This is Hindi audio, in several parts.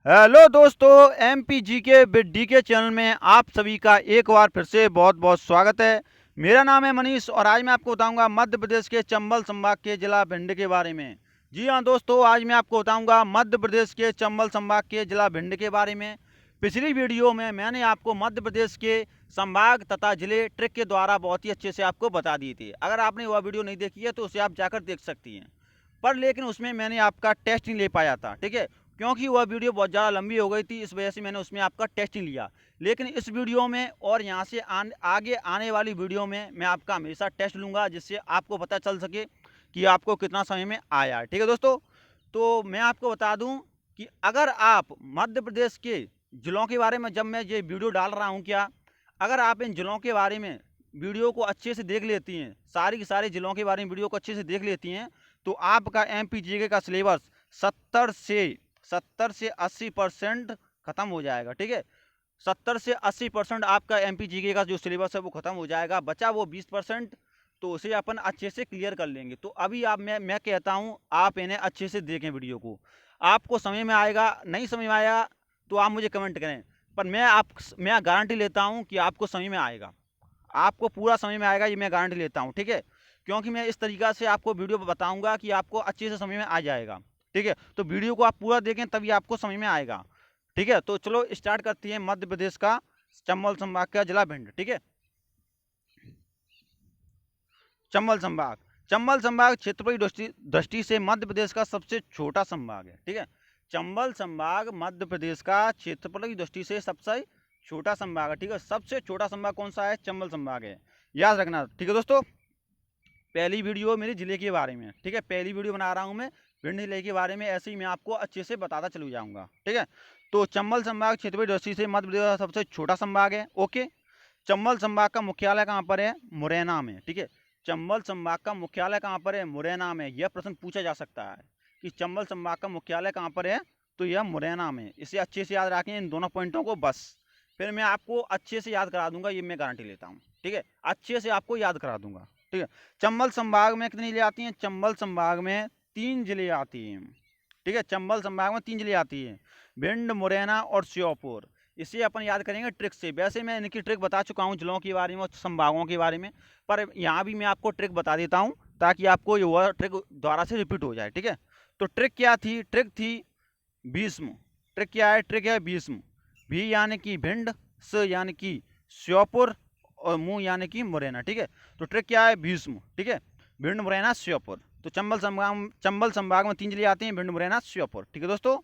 हेलो दोस्तों, एमपी के डी के चैनल में आप सभी का एक बार फिर से बहुत बहुत स्वागत है। मेरा नाम है मनीष और आज मैं आपको बताऊंगा मध्य प्रदेश के चंबल संभाग के जिला भिंड के बारे में। जी हाँ दोस्तों, आज मैं आपको बताऊंगा मध्य प्रदेश के चंबल संभाग के जिला भिंड के बारे में। पिछली वीडियो में मैंने आपको मध्य प्रदेश के संभाग तथा जिले ट्रिक के द्वारा बहुत ही अच्छे से आपको बता दिए थे। अगर आपने वह वीडियो नहीं देखी है तो उसे आप जाकर देख सकती हैं। पर लेकिन उसमें मैंने आपका टेस्ट नहीं ले पाया था, ठीक है, क्योंकि वह वीडियो बहुत ज़्यादा लंबी हो गई थी। इस वजह से मैंने उसमें आपका टेस्ट नहीं लिया। लेकिन इस वीडियो में और यहाँ से आगे आने वाली वीडियो में मैं आपका हमेशा टेस्ट लूँगा, जिससे आपको पता चल सके कि आपको कितना समय में आया है। ठीक है दोस्तों, तो मैं आपको बता दूँ कि अगर आप मध्य प्रदेश के ज़िलों के बारे में जब मैं ये वीडियो डाल रहा हूँ, क्या अगर आप इन ज़िलों के बारे में वीडियो को अच्छे से देख लेती हैं, सारी की सारे ज़िलों के बारे में वीडियो को अच्छे से देख लेती हैं, तो आपका एमपी का सिलेबस 70 से 80% ख़त्म हो जाएगा। ठीक है, 70 से 80% आपका एमपी का जो सिलेबस है वो ख़त्म हो जाएगा। बचा वो 20%, तो उसे अपन अच्छे से क्लियर कर लेंगे। तो अभी आप मैं कहता हूँ आप इन्हें अच्छे से देखें वीडियो को। आपको समझ में आएगा, नहीं समझ में आया तो आप मुझे कमेंट करें, पर मैं गारंटी लेता हूँ कि आपको समझ में आएगा, आपको पूरा समझ में आएगा, ये मैं गारंटी लेता हूँ। ठीक है, क्योंकि मैं इस तरीक़ा से आपको वीडियो बताऊँगा कि आपको अच्छे से समझ में आ जाएगा। ठीक है, तो वीडियो को आप पूरा देखें तभी आपको समझ में आएगा। ठीक है, तो चलो स्टार्ट करते हैं मध्य प्रदेश का चंबल संभाग का जिला भिंड। ठीक है, चंबल संभाग, चंबल संभाग क्षेत्रफल की दृष्टि से मध्य प्रदेश का सबसे छोटा संभाग है। ठीक है, चंबल संभाग मध्य प्रदेश का क्षेत्रफल की दृष्टि से सबसे छोटा संभाग है। ठीक है, सबसे छोटा संभाग कौन सा है? चंबल संभाग है, याद रखना। ठीक है दोस्तों, पहली वीडियो मेरे ज़िले के बारे में। ठीक है, पहली वीडियो बना रहा हूँ मैं भिंड जिले के बारे में, ऐसे ही मैं आपको अच्छे से बताता चलू जाऊँगा। ठीक है, तो चंबल संभाग क्षेत्रफल दृष्टि से मध्य प्रदेश का सबसे छोटा संभाग है। ओके, चंबल संभाग का मुख्यालय कहाँ पर है? मुरैना में। ठीक है, चंबल संभाग का मुख्यालय कहाँ पर है? मुरैना में। यह प्रश्न पूछा जा सकता है कि चंबल संभाग का मुख्यालय कहाँ पर है, तो यह मुरैना में। इसे अच्छे से याद रखें इन दोनों पॉइंटों को बस, फिर मैं आपको अच्छे से याद करा दूंगा, ये मैं गारंटी लेता हूँ। ठीक है, अच्छे से आपको याद करा दूंगा। ठीक है, चंबल संभाग में कितनी जिले आती हैं? चंबल संभाग में 3 जिले आती हैं। ठीक है, चंबल संभाग में 3 जिले आती हैं, भिंड, मुरैना और श्योपुर। इसे अपन याद करेंगे ट्रिक से। वैसे मैं इनकी ट्रिक बता चुका हूँ जिलों के बारे में और संभागों के बारे में, पर यहाँ भी मैं आपको ट्रिक बता देता हूँ ताकि आपको ये वह ट्रिक दोबारा से रिपीट हो जाए। ठीक है, तो ट्रिक क्या थी? ट्रिक थी भीष्म। ट्रिक क्या है? ट्रिक है भीष्म। भी यानी कि भिंड, स यानी कि श्योपुर और मु यानी कि मुरैना। ठीक है, तो ट्रिक क्या है? भीष्म। ठीक है, भिंड, मुरैना, श्योपुर। तो चंबल संभाग में 3 जिले आते हैं, भिंड, मुरैना, श्योपुर। ठीक है दोस्तों,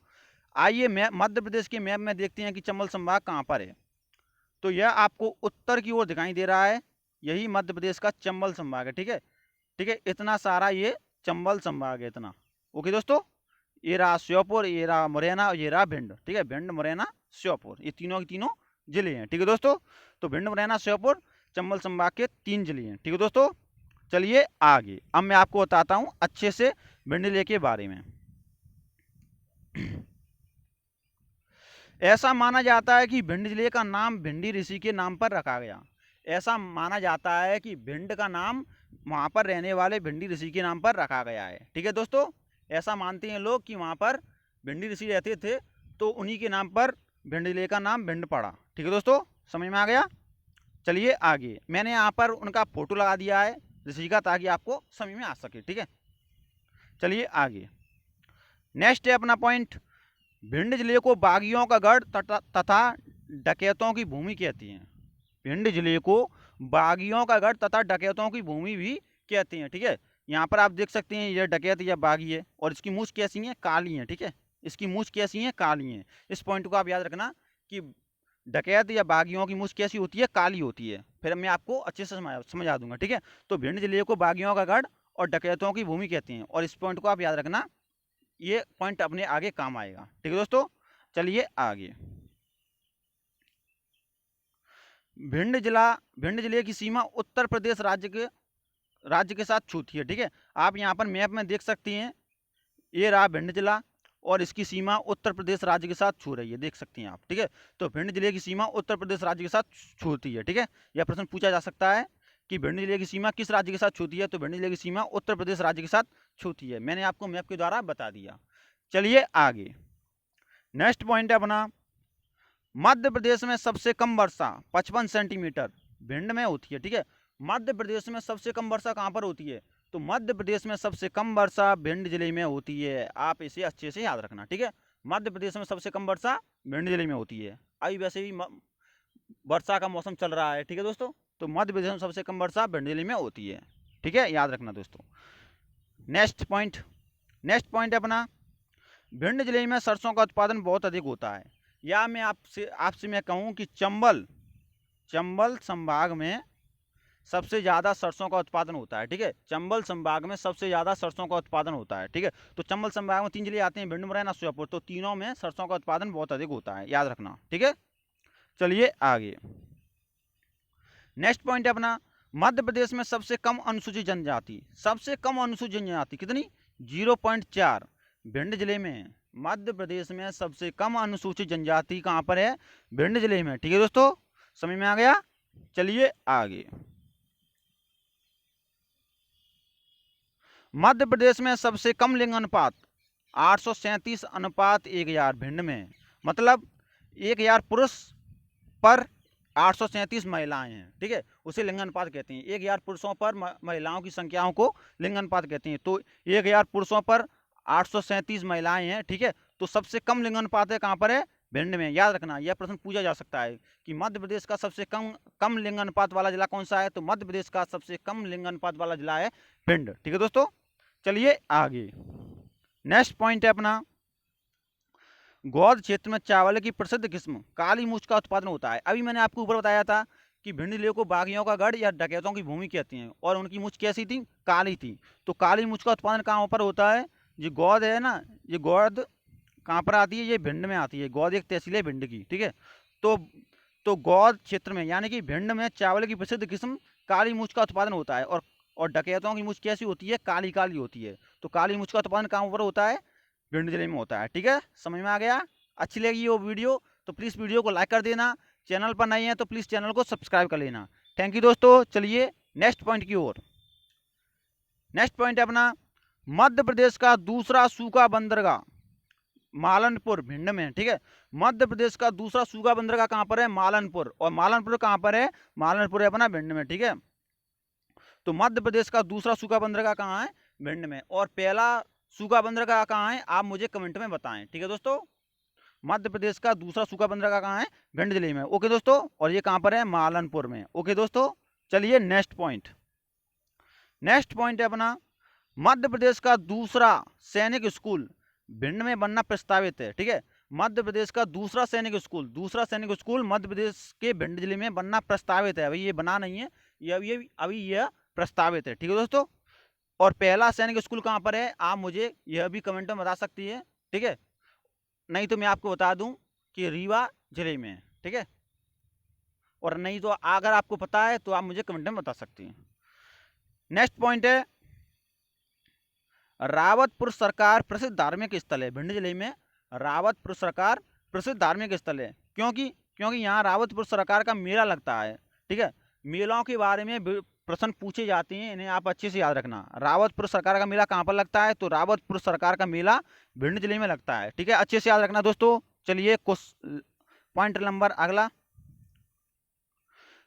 आइए मैप मध्य प्रदेश के मैप में देखते हैं कि चंबल संभाग कहाँ पर है। तो यह आपको उत्तर की ओर दिखाई दे रहा है, यही मध्य प्रदेश का चंबल संभाग है। ठीक है, ठीक है, इतना सारा ये चंबल संभाग है, इतना। ओके दोस्तों, ये रहा श्योपुर, ये रहा मुरैना और ये रहा भिंड। ठीक है, भिंड, मुरैना, श्योपुर, ये तीनों के तीनों जिले हैं। ठीक है दोस्तों, तो भिंड, मुरैना, श्योपुर चंबल संभाग के 3 जिले हैं। ठीक है दोस्तों, चलिए आगे। अब मैं आपको बताता हूँ अच्छे से भिंड जिले के बारे में। ऐसा माना जाता है कि भिंड जिले का नाम भिंडी ऋषि के नाम पर रखा गया। ऐसा माना जाता है कि भिंड का नाम वहाँ पर रहने वाले भिंडी ऋषि के नाम पर रखा गया है। ठीक है दोस्तों, ऐसा मानते हैं लोग कि वहाँ पर भिंडी ऋषि रहते थे, तो उन्हीं के नाम पर भिंड जिले का नाम भिंड पड़ा। ठीक है दोस्तों, समझ में आ गया? चलिए आगे, मैंने यहाँ पर उनका फोटो लगा दिया है ऋषि का, ताकि आपको समझ में आ सके। ठीक है, चलिए आगे। नेक्स्ट है अपना पॉइंट, भिंड जिले को बागियों का गढ़ तथा डकैतों की भूमि कहती हैं। भिंड जिले को बागियों का गढ़ तथा डकैतों की भूमि भी कहते हैं। ठीक है, यहाँ पर आप देख सकते हैं यह डकैत या बागी है, और इसकी मूछ कैसी है? काली है। ठीक है, इसकी मूछ कैसी है? काली है। इस पॉइंट को आप याद रखना कि डकैत या बागियों की मूछ कैसी होती है? काली होती है। फिर मैं आपको अच्छे से समझा दूंगा। ठीक है, तो भिंड जिले को बागियों का गढ़ और डकैतों की भूमि कहते हैं, और इस पॉइंट को आप याद रखना, ये पॉइंट अपने आगे काम आएगा। ठीक है दोस्तों, चलिए आगे। भिंड जिले की सीमा उत्तर प्रदेश राज्य के साथ छूती है। ठीक है, आप यहाँ पर मैप में देख सकती हैं, ये रहा भिंड जिला और इसकी सीमा उत्तर प्रदेश राज्य के साथ छू रही है, देख सकती हैं आप। ठीक है, तो भिंड जिले की सीमा उत्तर प्रदेश राज्य के साथ छूती है। ठीक है, यह प्रश्न पूछा जा सकता है कि भिंड जिले की सीमा किस राज्य के साथ छूती है, तो भिंड जिले की सीमा उत्तर प्रदेश राज्य के साथ छूती है। मैंने आपको मैप के द्वारा बता दिया। चलिए आगे। नेक्स्ट पॉइंट है अपना, मध्य प्रदेश में सबसे कम वर्षा 55 सेंटीमीटर भिंड में होती है। ठीक है, मध्य प्रदेश में सबसे कम वर्षा कहाँ पर होती है? तो मध्य प्रदेश में सबसे कम वर्षा भिंड जिले में होती है। आप इसे अच्छे से याद रखना। ठीक है, मध्य प्रदेश में सबसे कम वर्षा भिंड जिले में होती है। अभी वैसे भी वर्षा का मौसम चल रहा है। ठीक है दोस्तों, तो मध्य प्रदेश में सबसे कम वर्षा भिंड जिले में होती है। ठीक है, याद रखना दोस्तों। नेक्स्ट पॉइंट है अपना, भिंड जिले में सरसों का उत्पादन बहुत अधिक होता है। या मैं आपसे मैं कहूँ कि चंबल संभाग में सबसे ज़्यादा सरसों का उत्पादन होता है। ठीक है, चंबल संभाग में सबसे ज़्यादा सरसों का उत्पादन होता है। ठीक है, तो चंबल संभाग में 3 जिले आते हैं, भिंड, मुरैना, श्योपुर, तो तीनों में सरसों का उत्पादन बहुत अधिक होता है, याद रखना। ठीक है, चलिए आगे। नेक्स्ट पॉइंट है अपना, मध्य प्रदेश में सबसे कम अनुसूचित जनजाति, कितनी? 0.4 भिंड जिले में। मध्य प्रदेश में सबसे कम अनुसूचित जनजाति कहाँ पर है? भिंड जिले में। ठीक है दोस्तों, समझ में आ गया? चलिए आगे। मध्य प्रदेश में सबसे कम लिंग अनुपात 837 अनुपात 1000 भिंड में। मतलब 1000 पुरुष पर 837 महिलाएं हैं। ठीक है, उसे लिंग अनुपात कहते हैं। 1000 पुरुषों पर महिलाओं की संख्याओं को लिंग अनुपात कहते हैं। तो 1000 पुरुषों पर 837 महिलाएं हैं। ठीक है, तो सबसे कम लिंग अनुपात है कहाँ पर है? भिंड में। याद रखना, यह प्रश्न पूछा जा सकता है कि मध्य प्रदेश का सबसे कम लिंग अनुपात वाला जिला कौन सा है? तो मध्य प्रदेश का सबसे कम लिंग अनुपात वाला जिला है भिंड। ठीक है दोस्तों, चलिए आगे। नेक्स्ट पॉइंट है अपना, गोद क्षेत्र में चावल की प्रसिद्ध किस्म काली मूछ का उत्पादन होता है। अभी मैंने आपको ऊपर बताया था कि भिंड जिले को बागियों का गढ़ या डकैतों की भूमि कहते हैं, और उनकी मूछ कैसी थी? काली थी। तो काली मूछ का उत्पादन कहाँ पर होता है? ये गोद है ना, ये गोद कहाँ पर आती है? ये भिंड में आती है। गोद एक तहसील है भिंड की। ठीक है, तो गोद क्षेत्र में यानी कि भिंड में चावल की प्रसिद्ध किस्म काली मूछ का उत्पादन होता है, और डकैतों की मूछ कैसी होती है? काली काली होती है। तो काली मूछ का उत्पादन कहाँ पर होता है? भिंड जिले में होता है। ठीक है, समझ में आ गया? अच्छी लगी वो वीडियो तो प्लीज़ वीडियो को लाइक कर देना। चैनल पर नए हैं तो प्लीज़ चैनल को सब्सक्राइब कर लेना। थैंक यू दोस्तों। चलिए नेक्स्ट पॉइंट की ओर। नेक्स्ट पॉइंट है अपना, मध्य प्रदेश का दूसरा सूखा बंदरगाह मालनपुर भिंड में। ठीक है, मध्य प्रदेश का दूसरा सूखा बंदरगाह कहाँ पर है? मालनपुर। और मालनपुर कहाँ पर है? मालनपुर है अपना भिंड में। ठीक है, तो मध्य प्रदेश का दूसरा सूखा बंदरगाह कहाँ है? भिंड में। और पहला सूखा बंदरगाह कहाँ है? आप मुझे कमेंट में बताएं। ठीक है दोस्तों, मध्य प्रदेश का दूसरा सूखा बंदरगाह कहाँ है? भिंड जिले में। ओके दोस्तों, और ये कहाँ पर है? मालनपुर में। ओके दोस्तों, चलिए नेक्स्ट पॉइंट है अपना, मध्य प्रदेश का दूसरा सैनिक स्कूल भिंड में बनना प्रस्तावित है। ठीक है, मध्य प्रदेश का दूसरा सैनिक स्कूल मध्य प्रदेश के भिंड जिले में बनना प्रस्तावित है। अभी ये बना नहीं है, ये अभी यह प्रस्तावित है। ठीक है दोस्तों, और पहला सैनिक स्कूल कहाँ पर है? आप मुझे यह भी कमेंट में बता सकती है। ठीक है, नहीं तो मैं आपको बता दूं कि रीवा जिले में है। ठीक है, और नहीं तो अगर आपको पता है तो आप मुझे कमेंट में बता सकते हैं। नेक्स्ट पॉइंट है, रावतपुर सरकार प्रसिद्ध धार्मिक स्थल है। भिंड जिले में रावतपुर सरकार प्रसिद्ध धार्मिक स्थल है। क्योंकि यहाँ रावतपुर सरकार का मेला लगता है। ठीक है, मेलों के बारे में प्रश्न पूछे जाते हैं, इन्हें आप अच्छे से याद रखना। रावतपुर सरकार का मेला कहाँ पर लगता है? तो रावतपुर सरकार का मेला भिंड जिले में लगता है। ठीक है, अच्छे से याद रखना दोस्तों। चलिए पॉइंट नंबर अगला,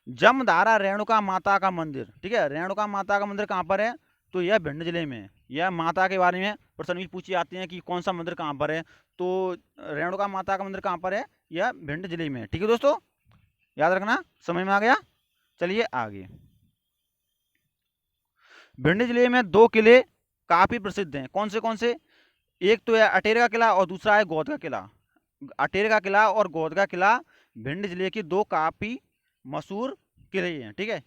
जमधारा रेणुका माता का मंदिर। ठीक है, रेणुका माता का मंदिर कहाँ पर है? तो यह भिंड जिले में। यह माता के बारे में प्रश्न भी पूछे जाते हैं कि कौन सा मंदिर कहाँ पर है। तो रेणुका माता का मंदिर कहाँ पर है? यह भिंड जिले में। ठीक है दोस्तों, याद रखना। समझ में आ गया? चलिए आगे। भिंड जिले में 2 किले काफी प्रसिद्ध हैं। कौन से? एक तो है अटेर का किला और दूसरा है गोद का किला। अटेर का किला और गोद का किला भिंड जिले के 2 काफी मशहूर किले हैं। ठीक है,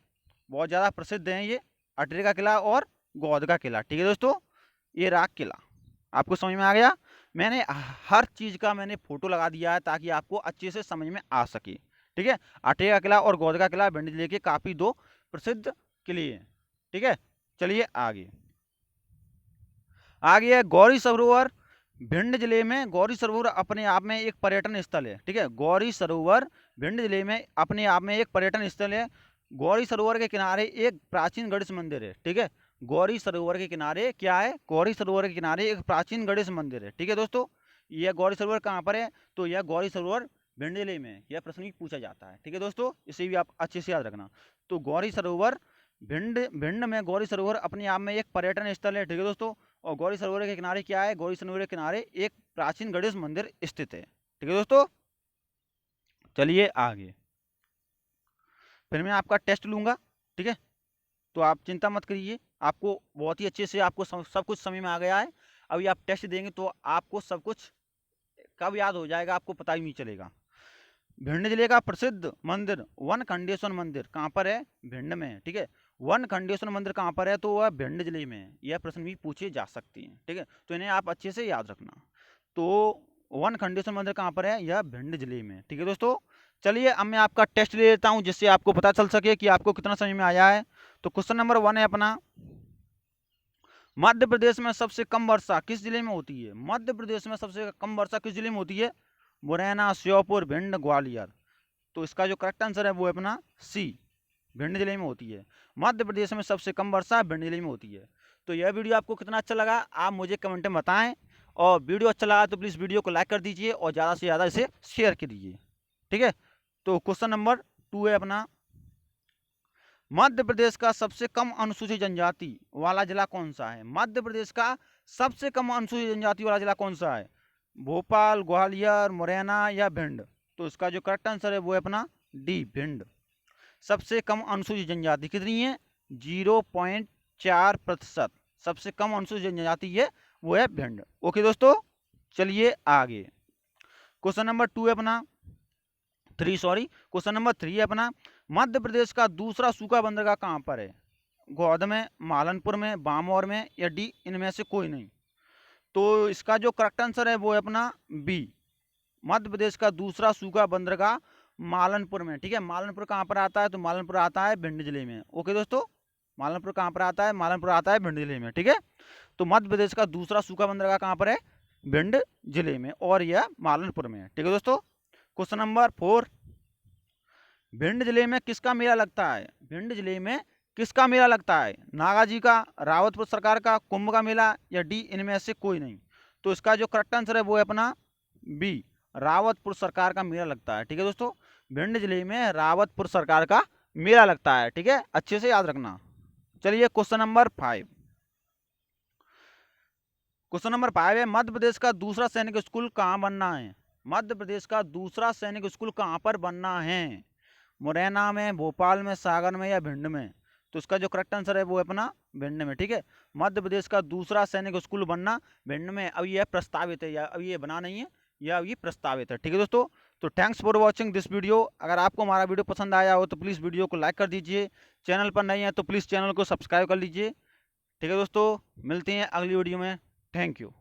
बहुत ज़्यादा प्रसिद्ध हैं ये, अटेर का किला और गोद का किला। ठीक है दोस्तों, ये रहा किला। आपको समझ में आ गया? मैंने हर चीज़ का फोटो लगा दिया है ताकि आपको अच्छे से समझ में आ सके। ठीक है, अटेर का किला और गोद का किला भिंड जिले के काफ़ी 2 प्रसिद्ध किले हैं। ठीक है, चलिए आगे है गौरी सरोवर। भिंड जिले में गौरी सरोवर अपने आप में एक पर्यटन स्थल है। ठीक है, गौरी सरोवर भिंड जिले में अपने आप में एक पर्यटन स्थल है। गौरी सरोवर के किनारे एक प्राचीन गणेश मंदिर है। ठीक है, गौरी सरोवर के किनारे क्या है? गौरी सरोवर के किनारे एक प्राचीन गणेश मंदिर है। ठीक है दोस्तों, यह गौरी सरोवर कहाँ पर है, तो यह गौरी सरोवर भिंड जिले में है। यह प्रश्न भी पूछा जाता है, ठीक है दोस्तों, इसे भी आप अच्छे से याद रखना। तो गौरी सरोवर भिंड में गौरी सरोवर अपने आप में एक पर्यटन स्थल है, ठीक है दोस्तों। और गौरी सरोवर के किनारे क्या है, गौरी सरोवर के किनारे एक प्राचीन गणेश मंदिर स्थित है, ठीक है दोस्तों। चलिए आगे, फिर मैं आपका टेस्ट लूंगा, ठीक है। तो आप चिंता मत करिए, आपको बहुत ही अच्छे से आपको सब कुछ समझ में आ गया है। अभी आप टेस्ट देंगे तो आपको सब कुछ कब याद हो जाएगा, आपको पता ही नहीं चलेगा। भिंड जिले का प्रसिद्ध मंदिर वन खंडेश्वर मंदिर कहाँ पर है, भिंड में है, ठीक है। वन खंडेश्वर मंदिर कहाँ पर है, तो वह भिंड जिले में है। यह प्रश्न भी पूछे जा सकते हैं, ठीक है, तो इन्हें आप अच्छे से याद रखना। तो वन खंडेश्वर मंदिर कहाँ पर है, यह भिंड जिले में, ठीक है दोस्तों। चलिए अब मैं आपका टेस्ट ले लेता हूँ, जिससे आपको पता चल सके कि आपको कितना समझ में आया है। तो क्वेश्चन नंबर 1 है अपना, मध्य प्रदेश में सबसे कम वर्षा किस जिले में होती है। मध्य प्रदेश में सबसे कम वर्षा किस जिले में होती है, मुरैना, श्योपुर, भिंड, ग्वालियर। तो इसका जो करेक्ट आंसर है वो है अपना सी, भिंड जिले में होती है। मध्य प्रदेश में सबसे कम वर्षा भिंड जिले में होती है। तो यह वीडियो आपको कितना अच्छा लगा आप मुझे कमेंट में बताएं, और वीडियो अच्छा लगा तो प्लीज़ वीडियो को लाइक कर दीजिए और ज़्यादा से ज़्यादा इसे शेयर कीजिए, ठीक है। तो क्वेश्चन नंबर 2 है अपना, मध्य प्रदेश का सबसे कम अनुसूचित जनजाति वाला जिला कौन सा है। मध्य प्रदेश का सबसे कम अनुसूचित जनजाति वाला जिला कौन सा है, भोपाल, ग्वालियर, मुरैना या भिंड। तो इसका जो करेक्ट आंसर है वो है अपना डी, भिंड। सबसे कम अनुसूचित जनजाति कितनी है, 0.4%। सबसे कम अनुसूचित जनजाति है वो है भिंड। ओके दोस्तों, चलिए आगे, क्वेश्चन नंबर 2 है अपना, क्वेश्चन नंबर 3 है अपना, मध्य प्रदेश का दूसरा सूखा बंदरगाह कहाँ पर है, गोद में, मालनपुर में, बामौर में या डी इनमें से कोई नहीं। तो इसका जो करेक्ट आंसर है वो है अपना बी, मध्य प्रदेश का दूसरा सूखा बंदरगाह मालनपुर में, ठीक है। मालनपुर कहाँ पर आता है, तो मालनपुर आता है भिंड जिले में। ओके दोस्तों, मालनपुर कहाँ पर आता है, मालनपुर आता है भिंड जिले में, ठीक है। तो मध्य प्रदेश का दूसरा सूखा बंदरगाह कहाँ पर है, भिंड जिले में, और यह मालनपुर में है, ठीक है दोस्तों। क्वेश्चन नंबर 4, भिंड जिले में किसका मेला लगता है। भिंड जिले में किसका मेला लगता है, नागा जी का, रावतपुर सरकार का, कुंभ का मेला या डी इनमें से कोई नहीं। तो इसका जो करेक्ट आंसर है वो है अपना बी, रावतपुर सरकार का मेला लगता है, ठीक है दोस्तों। भिंड जिले में रावतपुर सरकार का मेला लगता है, ठीक है, अच्छे से याद रखना। चलिए क्वेश्चन नंबर 5, क्वेश्चन नंबर 5 है, मध्य प्रदेश का दूसरा सैनिक स्कूल कहाँ बनना है। मध्य प्रदेश का दूसरा सैनिक स्कूल कहाँ पर बनना है, मुरैना में, भोपाल में, सागर में या भिंड में। तो इसका जो करेक्ट आंसर है वो है अपना भिंड में, ठीक है। मध्य प्रदेश का दूसरा सैनिक स्कूल बनना भिंड में। अब यह प्रस्तावित है, या अब ये बना नहीं है, या अब ये प्रस्तावित है, ठीक है दोस्तों। तो thanks for watching this video. अगर आपको हमारा वीडियो पसंद आया हो तो प्लीज़ वीडियो को लाइक कर दीजिए, चैनल पर नए हैं तो प्लीज़ चैनल को सब्सक्राइब कर लीजिए, ठीक है दोस्तों। मिलते हैं अगली वीडियो में, थैंक यू।